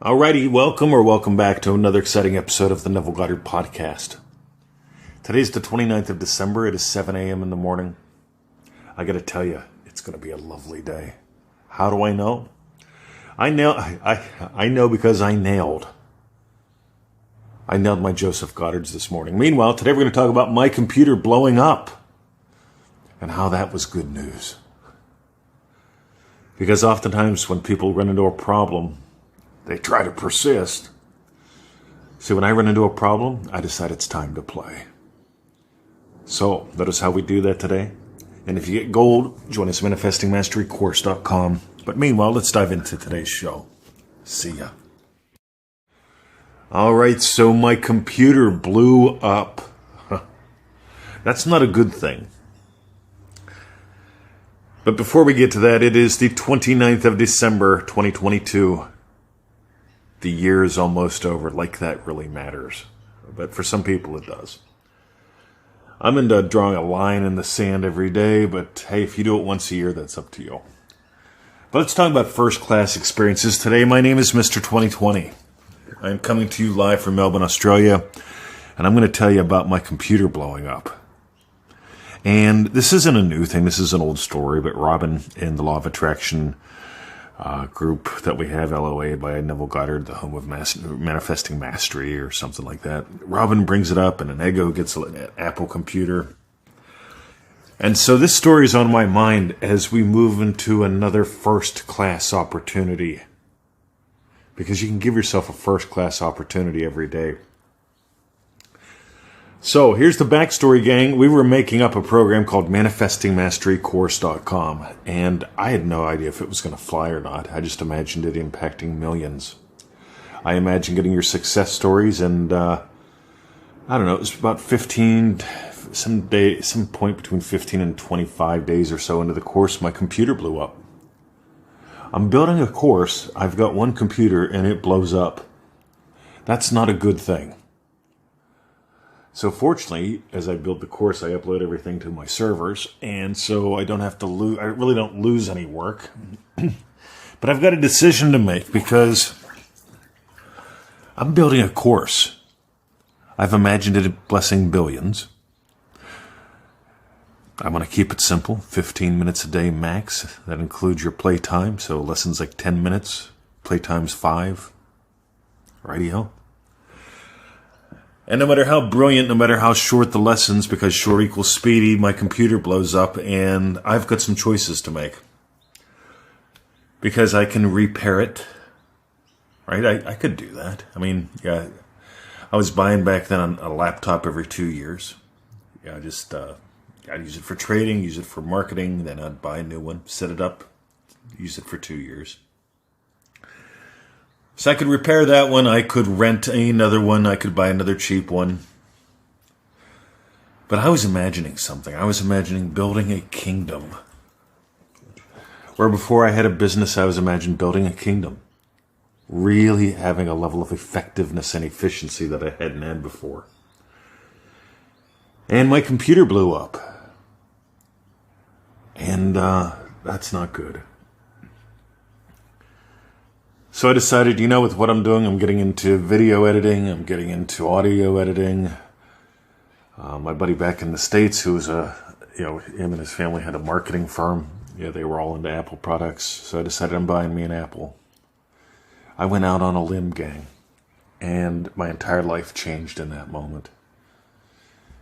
Alrighty, welcome back to another exciting episode of the Neville Goddard podcast. Today's the 29th of December. It is 7 a.m. in the morning. I gotta tell you, it's gonna be a lovely day. How do I know? I know because I nailed my Joseph Goddards this morning. Meanwhile, today we're gonna talk about my computer blowing up and how that was good news. Because oftentimes when people run into a problem, they try to persist. See, when I run into a problem, I decide it's time to play. So, notice how we do that today. And if you get gold, join us at manifestingmasterycourse.com. But meanwhile, let's dive into today's show. See ya. Alright, so my computer blew up. That's not a good thing. But before we get to that, it is the 29th of December, 2022. The year is almost over, like that really matters. But for some people it does. I'm into drawing a line in the sand every day, but hey, if you do it once a year, that's up to you. But let's talk about first-class experiences today. My name is Mr. 2020. I'm coming to you live from Melbourne, Australia, and I'm going to tell you about my computer blowing up. And this isn't a new thing, this is an old story, but Robin in the Law of Attraction group that we have, LOA by Neville Goddard, the home of manifesting mastery or something like that. Robin brings it up and an enago gets an Apple computer. And so this story is on my mind as we move into another first-class opportunity. Because you can give yourself a first-class opportunity every day. So, here's the backstory, gang. We were making up a program called manifestingmasterycourse.com, and I had no idea if it was going to fly or not. I just imagined it impacting millions. I imagined getting your success stories, and I don't know, it was about some point between 15 and 25 days or so into the course, my computer blew up. I'm building a course, I've got one computer, and it blows up. That's not a good thing. So fortunately, as I build the course, I upload everything to my servers, and so I don't have to I really don't lose any work. But I've got a decision to make because I'm building a course. I've imagined it blessing billions. I want to keep it simple, 15 minutes a day max. That includes your playtime, so lessons like 10 minutes, playtime's 5. Rightio. And no matter how brilliant, no matter how short the lessons, because short equals speedy, my computer blows up and I've got some choices to make. Because I can repair it, right? I could do that. I mean, yeah, I was buying back then a laptop every 2 years. Yeah, I'd use it for trading, use it for marketing, then I'd buy a new one, set it up, use it for 2 years. So I could repair that one, I could rent another one, I could buy another cheap one. But I was imagining something. I was imagining building a kingdom. Where before I had a business, I was imagining building a kingdom. Really having a level of effectiveness and efficiency that I hadn't had before. And my computer blew up. And that's not good. So I decided, with what I'm doing, I'm getting into video editing, I'm getting into audio editing. My buddy back in the States, who was him and his family had a marketing firm. Yeah, they were all into Apple products. So I decided I'm buying me an Apple. I went out on a limb, gang. And my entire life changed in that moment.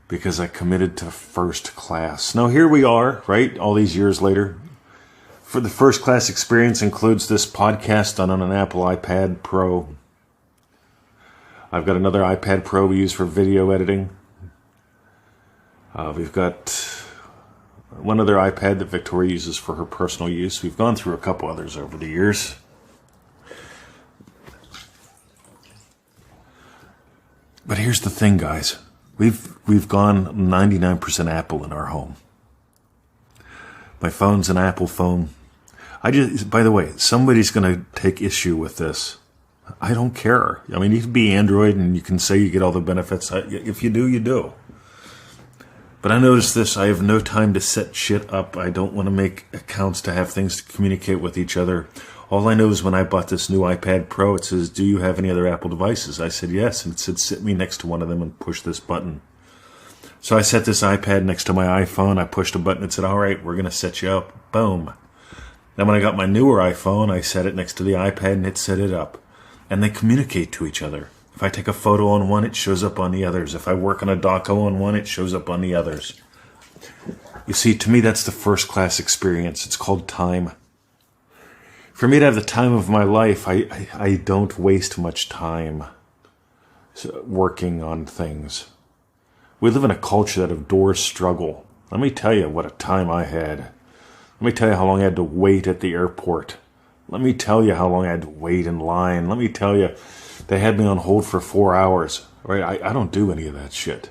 Because I committed to first class. Now here we are, right? All these years later. For the first class experience includes this podcast on an Apple iPad Pro. I've got another iPad Pro we use for video editing. We've got one other iPad that Victoria uses for her personal use. We've gone through a couple others over the years. But here's the thing, guys. We've gone 99% Apple in our home. My phone's an Apple phone. By the way, somebody's going to take issue with this. I don't care. I mean, you can be Android and you can say you get all the benefits. If you do, you do. But I noticed this. I have no time to set shit up. I don't want to make accounts to have things to communicate with each other. All I know is when I bought this new iPad Pro, it says, do you have any other Apple devices? I said, yes. And it said, sit me next to one of them and push this button. So I set this iPad next to my iPhone. I pushed a button. It said, all right, we're going to set you up. Boom. Then when I got my newer iPhone, I set it next to the iPad and it set it up. And they communicate to each other. If I take a photo on one, it shows up on the others. If I work on a doco on one, it shows up on the others. You see, to me, that's the first class experience. It's called time. For me to have the time of my life, I don't waste much time working on things. We live in a culture that adores struggle. Let me tell you what a time I had. Let me tell you how long I had to wait at the airport. Let me tell you how long I had to wait in line. Let me tell you, they had me on hold for 4 hours. Right? I don't do any of that shit.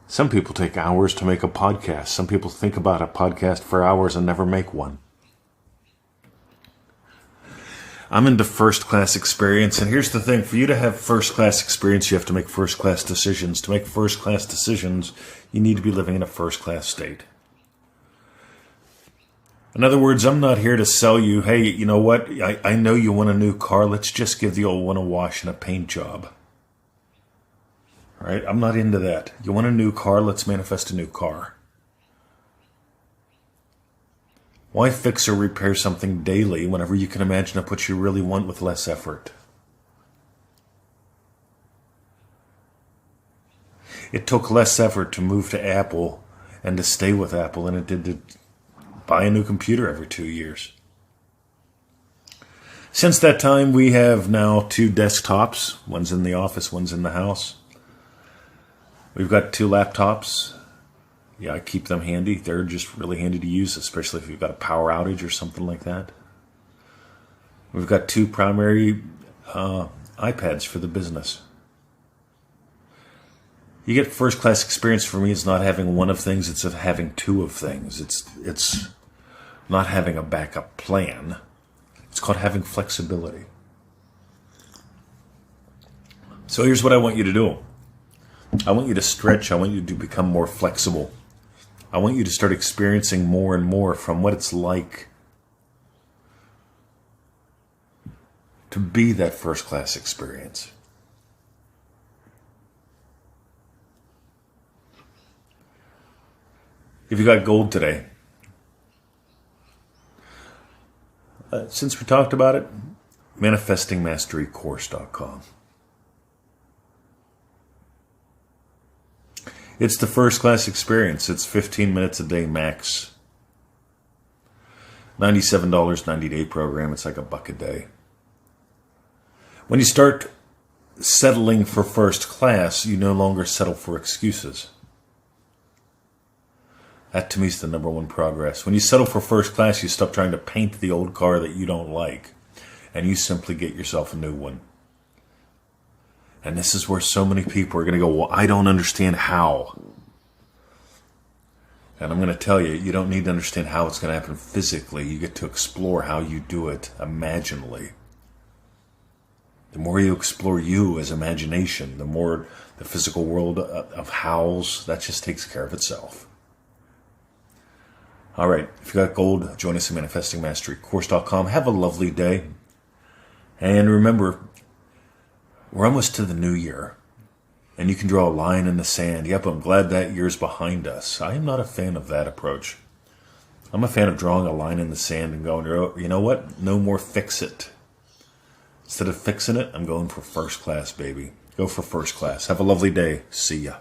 Some people take hours to make a podcast. Some people think about a podcast for hours and never make one. I'm into first-class experience, and here's the thing. For you to have first-class experience, you have to make first-class decisions. To make first-class decisions, you need to be living in a first-class state. In other words, I'm not here to sell you, hey, you know what? I know you want a new car. Let's just give the old one a wash and a paint job. All right? I'm not into that. You want a new car? Let's manifest a new car. Why fix or repair something daily whenever you can imagine what you really want with less effort? It took less effort to move to Apple and to stay with Apple than it did to buy a new computer every 2 years. Since that time, we have now 2 desktops. One's in the office, one's in the house. We've got 2 laptops. Yeah, I keep them handy. They're just really handy to use, especially if you've got a power outage or something like that. We've got 2 primary iPads for the business. You get first-class experience for me. It's not having one of things. It's having 2 of things. It's not having a backup plan. It's called having flexibility. So here's what I want you to do. I want you to stretch. I want you to become more flexible. I want you to start experiencing more and more from what it's like to be that first-class experience. If you got gold today, since we talked about it, manifestingmasterycourse.com. It's the first class experience. It's 15 minutes a day max. $97, 90-day program. It's like $1 a day. When you start settling for first class, you no longer settle for excuses. That to me is the number one progress. When you settle for first class, you stop trying to paint the old car that you don't like, and you simply get yourself a new one. And this is where so many people are going to go, well, I don't understand how. And I'm going to tell you, you don't need to understand how it's going to happen physically. You get to explore how you do it imaginally. The more you explore you as imagination, the more the physical world of hows, that just takes care of itself. All right, if you got gold, join us at manifestingmasterycourse.com. Have a lovely day. And remember, we're almost to the new year, and you can draw a line in the sand. Yep, I'm glad that year's behind us. I am not a fan of that approach. I'm a fan of drawing a line in the sand and going, you know what? No more fix it. Instead of fixing it, I'm going for first class, baby. Go for first class. Have a lovely day. See ya.